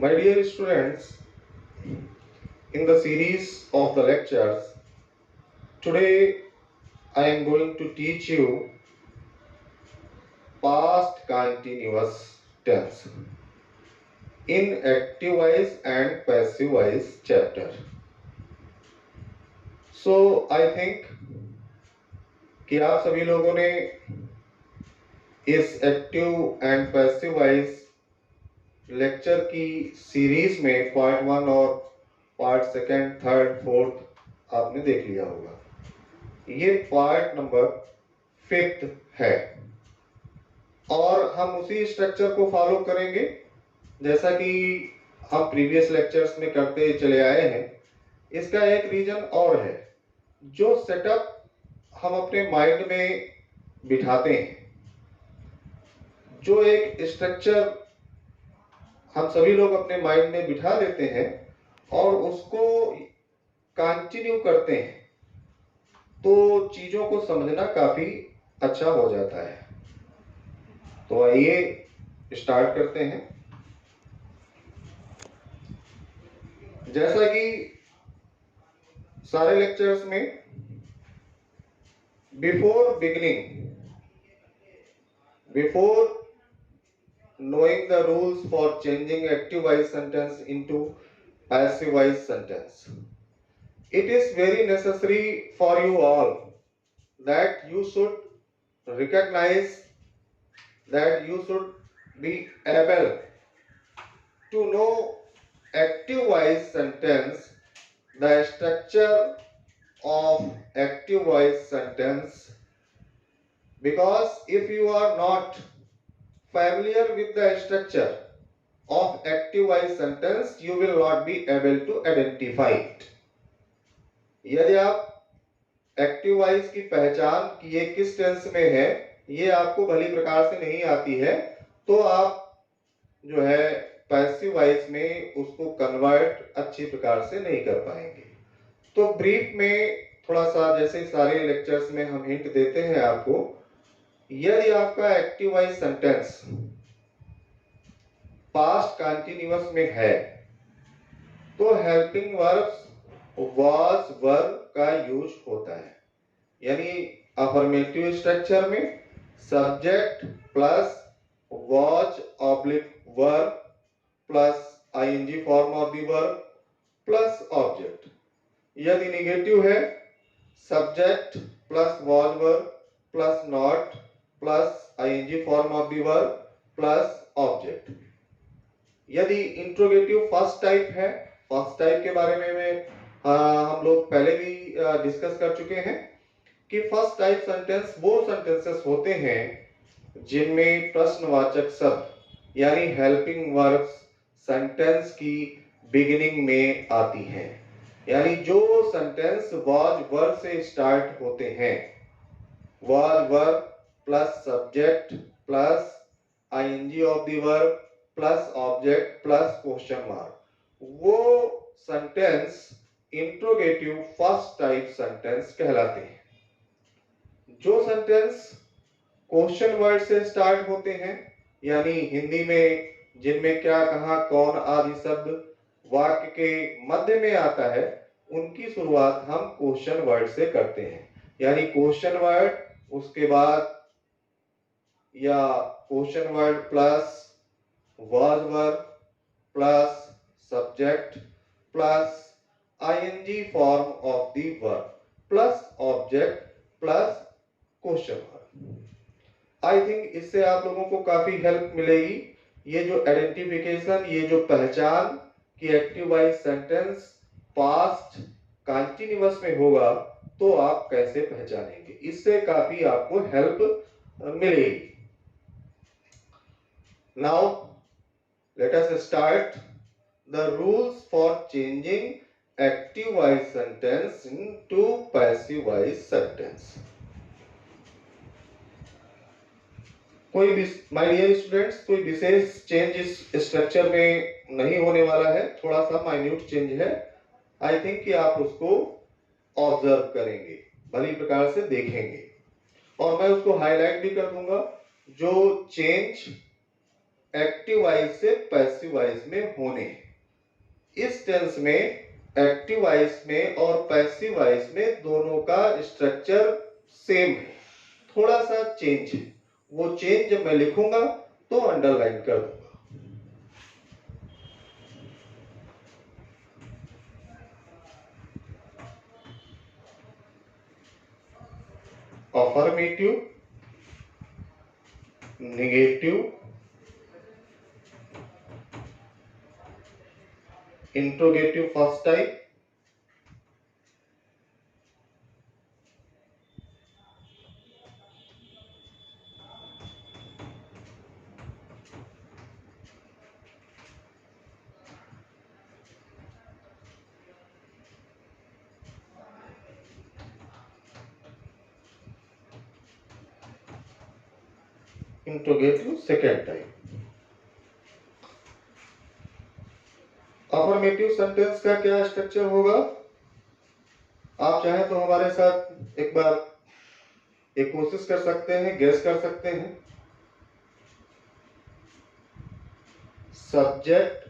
My dear students, in the series of the lectures, today I am going to teach you past continuous tense in active voice and passive voice chapter. So I think कि आप सभी लोगों ने इस active and passive voice lecture की series में part 1 और part 2, 3, 4 आपने देख लिया होगा। ये पार्ट नंबर 5 है और हम उसी स्ट्रक्चर को फॉलो करेंगे जैसा कि हम प्रीवियस लेक्चर्स में करते चले आए हैं। इसका एक रीजन और है, जो सेटअप हम अपने माइंड में बिठाते हैं, जो एक स्ट्रक्चर हम सभी लोग अपने माइंड में बिठा देते हैं और उसको कंटिन्यू करते हैं, तो चीजों को समझना काफी अच्छा हो जाता है। तो आइए स्टार्ट करते हैं। जैसा कि सारे लेक्चर्स में before knowing the rules for changing active voice sentence into passive voice sentence, it is very necessary for you all that you should recognize, that you should be able to know active voice sentence, the structure of active voice sentence, because if you are not familiar with the structure of active voice sentence, you will not be able to identify it. यदि आप active voice की पहचान कि ये किस tense में है, ये आपको भली प्रकार से नहीं आती है, तो आप जो है पैसिव वॉइस में उसको कन्वर्ट अच्छी प्रकार से नहीं कर पाएंगे। तो ब्रीफ में थोड़ा सा, जैसे सारे लेक्चर्स में हम हिंट देते हैं आपको, यदि आपका active voice sentence past continuous में है तो हेल्पिंग वर्ब्स वाज वर्ब का यूज होता है। यानी अफर्मेटिव स्ट्रक्चर में subject plus was oblique verb plus ING form of the verb plus object. यदि नेगेटिव है subject plus was verb plus not plus ING form of the verb plus object. यदि interrogative first type है, first type के बारे में हम लोग पहले भी डिस्कस कर चुके हैं कि फर्स्ट टाइप सेंटेंस वो सेंटेंसेस होते हैं जिनमें प्रश्नवाचक शब्द यानी हेल्पिंग वर्ब्स सेंटेंस की बिगिनिंग में आती हैं। यानी जो सेंटेंस वाज वर्ब से स्टार्ट होते हैं, was verb plus subject plus ING of the verb plus object plus question mark, वो sentence interrogative first type sentence कहलाते हैं। जो सेंटेंस क्वेश्चन वर्ड से स्टार्ट होते हैं, यानी हिंदी में जिनमें क्या, कहां, कौन आदि शब्द वाक्य के मध्य में आता है, उनकी शुरुआत हम क्वेश्चन वर्ड से करते हैं। यानी क्वेश्चन वर्ड, उसके बाद या question word plus was verb plus subject plus ING form of the verb plus object plus question verb. I think इससे आप लोगों को काफी हेल्प मिलेगी। ये जो आइडेंटिफिकेशन, ये जो पहचान कि active voice sentence past continuous में होगा तो आप कैसे पहचानेंगे, इससे काफी आपको हेल्प मिलेगी। Now let us start the rules for changing active voice sentence into passive voice sentence. कोई भी माय डियर स्टूडेंट्स कोई विशेष चेंज इस स्ट्रक्चर में नहीं होने वाला है, थोड़ा सा माइन्यूट चेंज है। आई थिंक कि आप उसको ऑब्जर्व करेंगे, भली प्रकार से देखेंगे, और मैं उसको हाईलाइट भी कर दूंगा। जो चेंज एक्टिव वॉइस से पैसिव वॉइस में होने, इस टेंस में एक्टिव वॉइस में और पैसिव वॉइस में दोनों का स्ट्रक्चर सेम है, थोड़ा सा चेंज है। वो चेंज जब मैं लिखूंगा तो अंडरलाइन कर दूंगा। Affirmative, negative, interrogative first type, interrogative second type. Affirmative sentence का क्या स्ट्रक्चर होगा? आप चाहें तो हमारे साथ एक बार एक कोशिश कर सकते हैं, गेस कर सकते हैं। Subject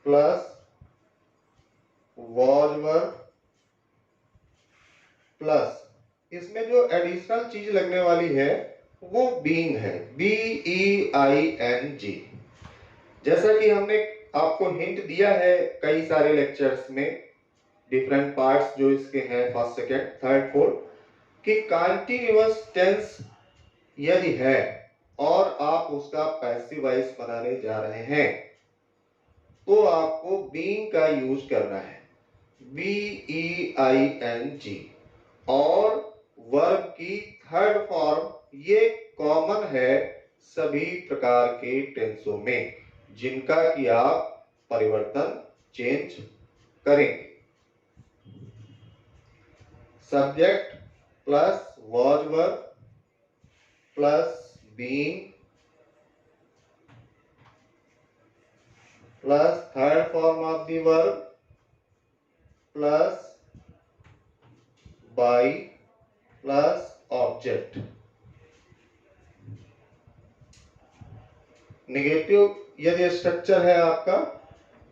plus was verb plus इसमें जो एडिशनल चीज लगने वाली है वो बीइंग है, BEING। जैसा कि हमने आपको हिंट दिया है कई सारे लेक्चर्स में, डिफरेंट पार्ट्स जो इसके हैं, फर्स्ट सेकेंड थर्ड फोर्थ, कि कंटीन्यूअस टेंस यदि है और आप उसका पैसिव वॉइस बनाने जा रहे हैं तो आपको बीइंग का यूज करना है, BEING। और वर्ब की थर्ड फॉर्म ये कॉमन है सभी प्रकार के टेंसों में जिनका कि आप परिवर्तन चेंज करेंगे। Subject plus was verb plus being plus third form of the verb plus by plus object. Negative यदि स्ट्रक्चर है आपका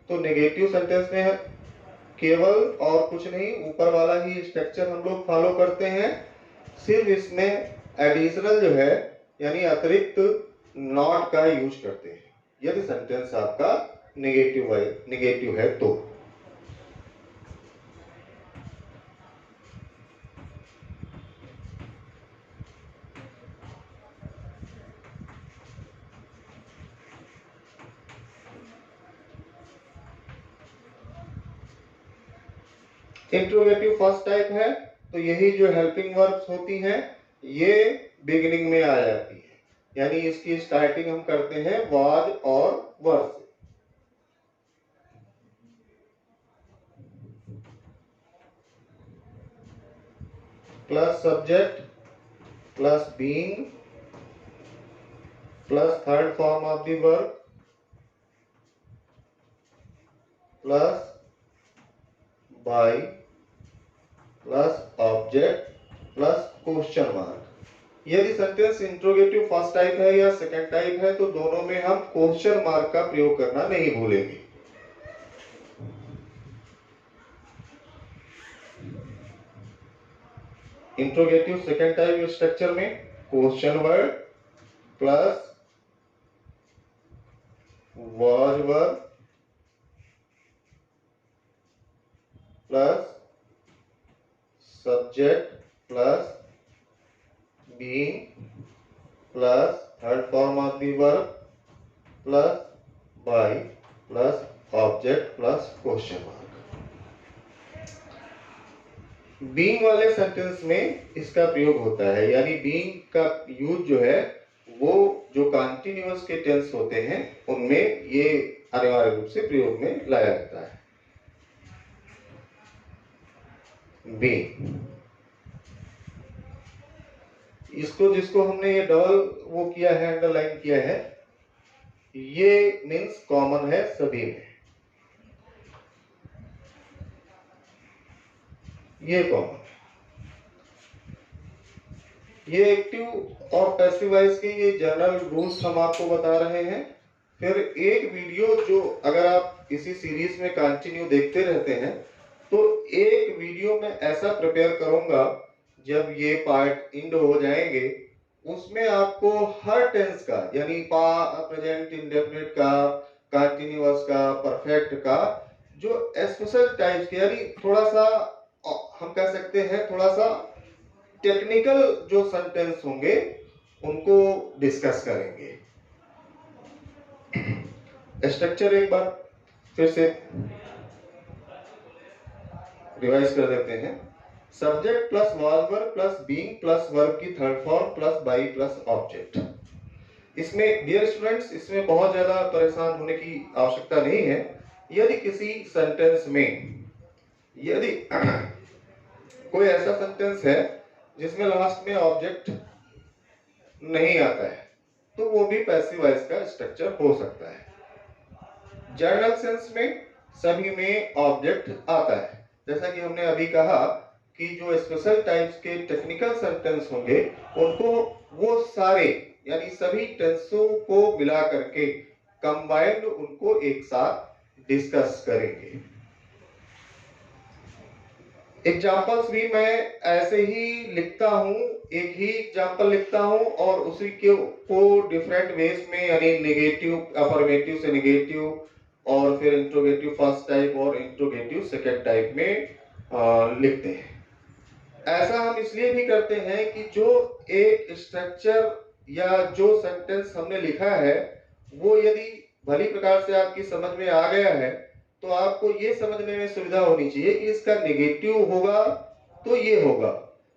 तो नेगेटिव सेंटेंस में केवल और कुछ नहीं, ऊपर वाला ही स्ट्रक्चर हम लोग फॉलो करते हैं, सिर्फ इसमें एडिशनल जो है यानी अतिरिक्त नॉट का यूज करते हैं यदि सेंटेंस आपका नेगेटिव है तो। इंट्रोगेटिव फर्स्ट टाइप है तो यही जो हेल्पिंग वर्ब्स होती हैं ये बिगिनिंग में आ जाती है, यानी इसकी स्टार्टिंग हम करते हैं वाज और वर से। Plus subject plus being plus third form of the verb plus by plus object plus question mark. यदि सेंटेंस इंट्रोगेटिव फर्स्ट टाइप है या सेकंड टाइप है तो दोनों में हम क्वेश्चन मार्क का प्रयोग करना नहीं भूलेंगे। इंट्रोगेटिव सेकंड टाइप स्ट्रक्चर में question word plus was verb plus subject plus being plus third form of the verb plus by plus object plus question mark. Being वाले सेंटेंस में इसका प्रयोग होता है, यानी बीइंग का यूज जो है वो जो कंटीन्यूअस के टेंस होते हैं उनमें ये अनिवार्य रूप से प्रयोग में लाया जाता है। बी, इसको जिसको हमने ये डबल वो किया है, अंडरलाइन किया है, ये मीन्स कॉमन है सभी में, ये कॉमन। ये एक्टिव और पैसिव वॉइस के ये जनरल रूल्स हम आपको बता रहे हैं। फिर एक वीडियो जो अगर आप इसी सीरीज में कंटिन्यू देखते रहते हैं तो एक वीडियो में ऐसा प्रिपेयर करूंगा, जब ये पार्ट एंड हो जाएंगे उसमें आपको हर टेंस का यानी प्रेजेंट इंडेफिनिट का, कंटिन्यूअस का, परफेक्ट का जो स्पेशल टाइप्स के यानी थोड़ा सा हम कह सकते हैं थोड़ा सा टेक्निकल जो सेंटेंस होंगे उनको डिस्कस करेंगे। स्ट्रक्चर एक बार फिर से रिवाइज कर देते हैं। Subject plus was verb plus being plus verb की third form plus by plus object. इसमें डियर स्टूडेंट्स, इसमें बहुत ज्यादा परेशान होने की आवश्यकता नहीं है। यदि किसी सेंटेंस में यदि कोई ऐसा सेंटेंस है जिसमें लास्ट में ऑब्जेक्ट नहीं आता है तो वो भी पैसिव वॉइस का स्ट्रक्चर हो सकता है। जनरल सेंस में सभी में ऑब्जेक्ट आता है। जैसा कि हमने अभी कहा कि जो स्पेशल टाइप्स के टेक्निकल सेंटेंस होंगे उनको वो सारे यानी सभी टेंसों को मिला करके कंबाइंड उनको एक साथ डिस्कस करेंगे। एग्जाम्पल्स भी मैं ऐसे ही लिखता हूं, एक ही एग्जाम्पल लिखता हूं और उसी के को डिफरेंट वेज में यानी नेगेटिव, अफर्मेटिव से नेगेटिव और फिर इंट्रोगेटिव फर्स्ट टाइप और इंट्रोगेटिव सेकंड टाइप में लिखते हैं। ऐसा हम इसलिए भी करते हैं कि जो एक स्ट्रक्चर या जो सेंटेंस हमने लिखा है वो यदि भली प्रकार से आपकी समझ में आ गया है तो आपको ये समझने में सुविधा होनी चाहिए कि इसका नेगेटिव होगा तो ये होगा,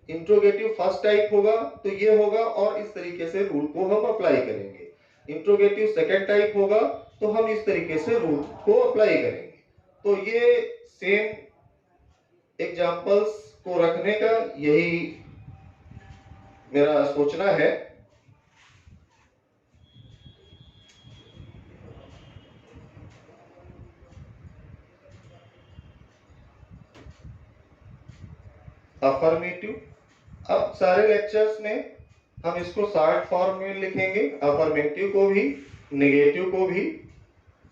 इंट्रोगेटिव फर्स्ट टाइप होगा तो ये होगा और इस तरीके से रूल को हम अप्लाई करेंगे। इंट्रोगेटिव सेकंड टाइप होगा तो हम इस तरीके से रूल को अप्लाई करेंगे। तो ये सेम एग्जांपल्स को रखने का यही मेरा सोचना है। अफर्मेटिव, अब सारे लेक्चर्स में हम इसको शॉर्ट फॉर्म में लिखेंगे, अफर्मेटिव को भी, नेगेटिव को भी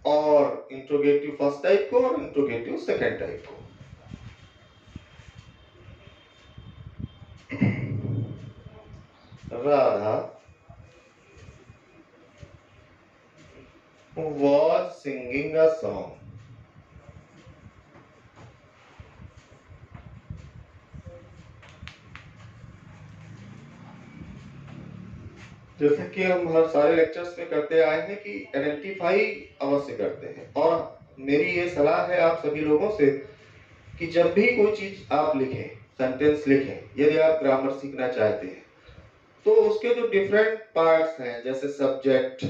और इंट्रोगेटिव फर्स्ट टाइप को और इंट्रोगेटिव सेकंड टाइप को। Radha was singing a song. जैसे कि हम हर सारे लेक्चर्स में करते आए हैं कि आइडेंटिफाई अवश्य करते हैं और मेरी ये सलाह है आप सभी लोगों से कि जब भी कोई चीज आप लिखें, सेंटेंस लिखें, यदि आप ग्रामर सीखना चाहते हैं तो उसके जो डिफरेंट पार्ट्स हैं जैसे subject,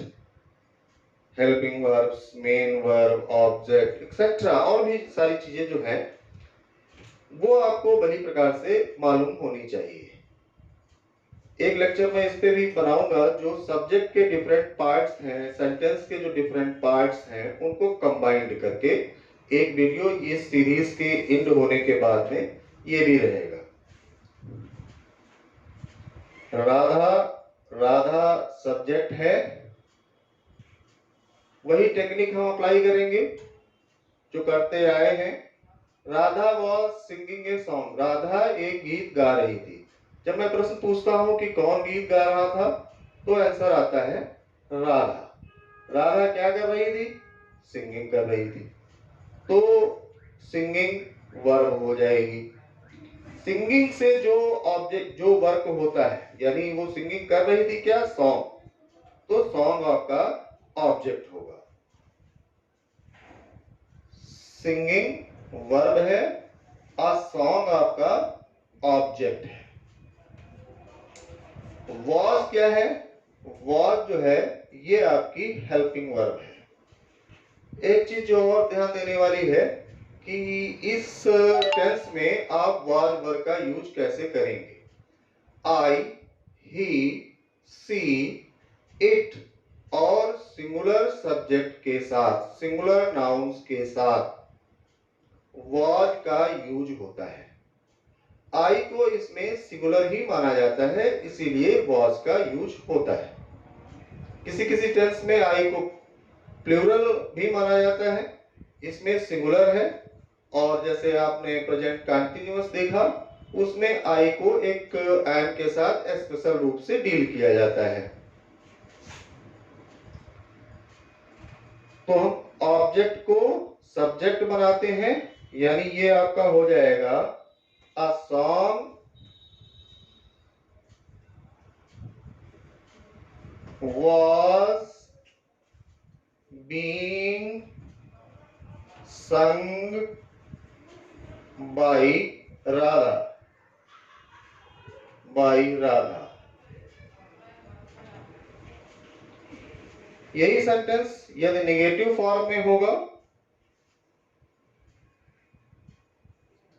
helping verbs, main verb, object etcetera और भी सारी चीजें जो हैं वो आपको भली प्रकार से मालूम होनी चाहिए। एक लेक्चर में इस पे भी बनाऊंगा जो सब्जेक्ट के डिफरेंट पार्ट्स हैं, सेंटेंस के जो डिफरेंट पार्ट्स हैं उनको कंबाइंड करके एक वीडियो इस सीरीज के एंड होने के बाद में ये भी रहेगा। राधा, राधा सब्जेक्ट है, वही टेक्निक हम अप्लाई करेंगे जो करते आए हैं। Radha was singing a song, Radha एक गीत गा रही थी। जब मैं प्रश्न पूछता हूं कि कौन गीत गा रहा था तो आंसर आता है राधा। राधा क्या कर रही थी? सिंगिंग कर रही थी। तो सिंगिंग वर्ब हो जाएगी। सिंगिंग से जो ऑब्जेक्ट जो वर्क होता है यानी वो सिंगिंग कर रही थी क्या? सॉन्ग, तो सॉन्ग आपका ऑब्जेक्ट होगा। सिंगिंग वर्ब है और सॉन्ग आपका ऑब्जेक्ट है। वॉज क्या है? वॉज जो है ये आपकी हेल्पिंग वर्ब है। एक चीज जो और ध्यान देने वाली है कि इस टेंस में आप वाज वर का यूज कैसे करेंगे। आई, ही, सी, इट और सिंगुलर सब्जेक्ट के साथ, सिंगुलर नाउन्स के साथ वाज का यूज होता है। आई को इसमें सिंगुलर ही माना जाता है, इसीलिए वाज का यूज होता है। किसी किसी टेंस में आई को प्लूरल भी माना जाता है, इसमें सिंगुलर है। और जैसे आपने प्रेजेंट कंटिन्यूअस देखा, उसमें आई को एक एम के साथ स्पेशल रूप से डील किया जाता है। तो हम ऑब्जेक्ट को सब्जेक्ट बनाते हैं, यानी ये आपका हो जाएगा a song was being sung by Radha, by Radha। यही सेंटेंस यदि नेगेटिव फॉर्म में होगा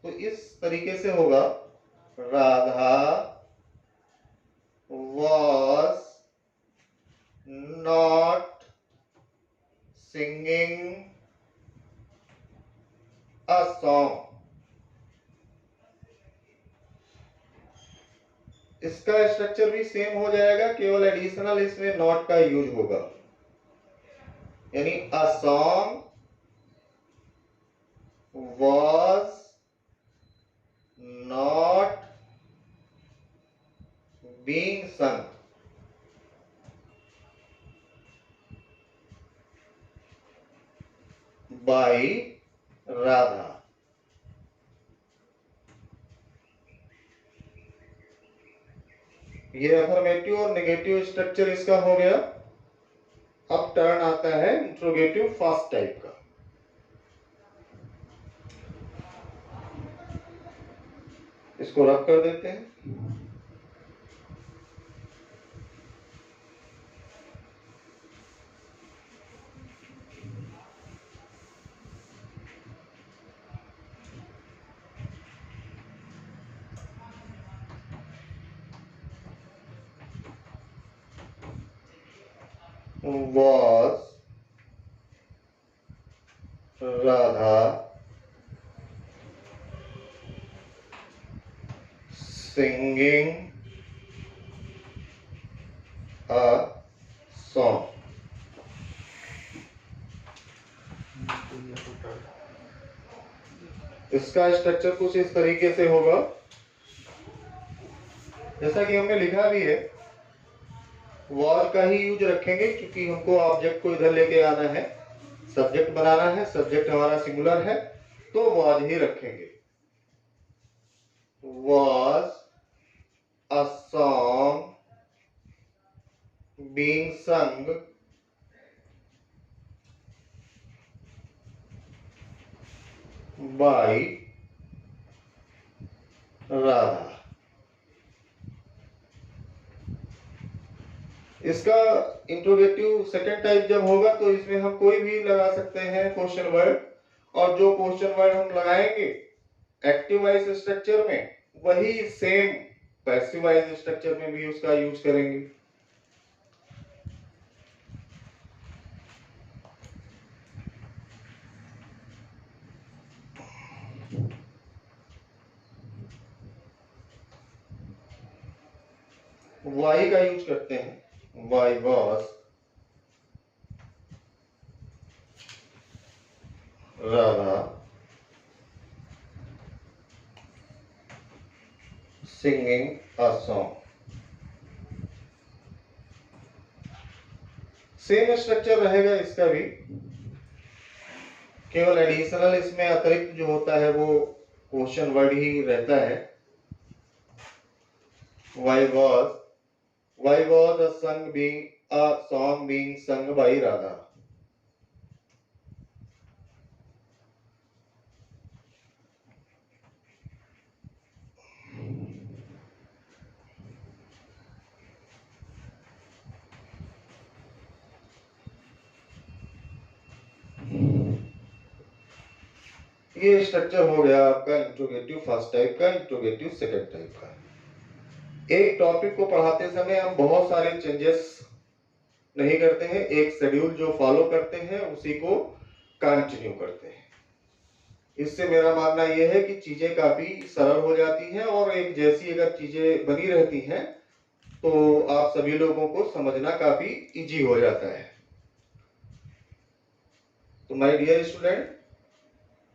तो इस तरीके से होगा, Radha was not singing a song। इसका स्ट्रक्चर भी सेम हो जाएगा, केवल एडिशनल इसमें नॉट का यूज होगा, यानी a song was not being sung by Radha। ये अफर्मेटिव और नेगेटिव स्ट्रक्चर इसका हो गया। अब टर्न आता है इंट्रोगेटिव फर्स्ट टाइप का। इसको रब कर देते हैं। was Radha singing a song। इसका स्ट्रक्चर कुछ इस तरीके से होगा, जैसा कि हमने लिखा भी है, was का ही यूज रखेंगे क्योंकि हमको ऑब्जेक्ट को इधर लेके आना है, सब्जेक्ट बनाना है, सब्जेक्ट हमारा सिंगुलर है तो was ही रखेंगे। was a song being sung by Radha। इसका इंट्रोगेटिव सेकंड टाइप जब होगा तो इसमें हम कोई भी लगा सकते हैं क्वेश्चन वर्ड, और जो क्वेश्चन वर्ड हम लगाएंगे एक्टिव वाइज स्ट्रक्चर में, वही सेम पैसिव वाइज स्ट्रक्चर में भी उसका यूज करेंगे। वाई का यूज करते हैं, why was Radha singing a song। Same structure रहेगा इसका भी, केवल एडिशनल इसमें अतिरिक्त जो होता है वो क्वेश्चन वर्ड ही रहता है। why was a song being sung by Radha। ये स्ट्रक्चर हो गया आपका इंट्रोगेटिव फर्स्ट टाइप का, इंट्रोगेटिव सेकंड टाइप का। एक टॉपिक को पढ़ाते समय हम बहुत सारे चेंजेस नहीं करते हैं, एक शेड्यूल जो फॉलो करते हैं उसी को कंटिन्यू करते हैं। इससे मेरा मानना यह है कि चीजें काफी सरल हो जाती हैं और एक जैसी अगर चीजें बनी रहती हैं तो आप सभी लोगों को समझना काफी इजी हो जाता है। तो माय डियर स्टूडेंट,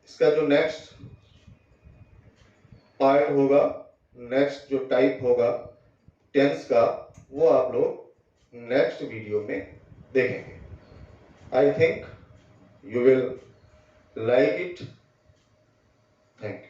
इसका जो नेक्स्ट पार्ट होगा, नेक्स्ट जो टाइप होगा टेंस का, वो आप लोग नेक्स्ट वीडियो में देखेंगे। I think you will like it. Thank you.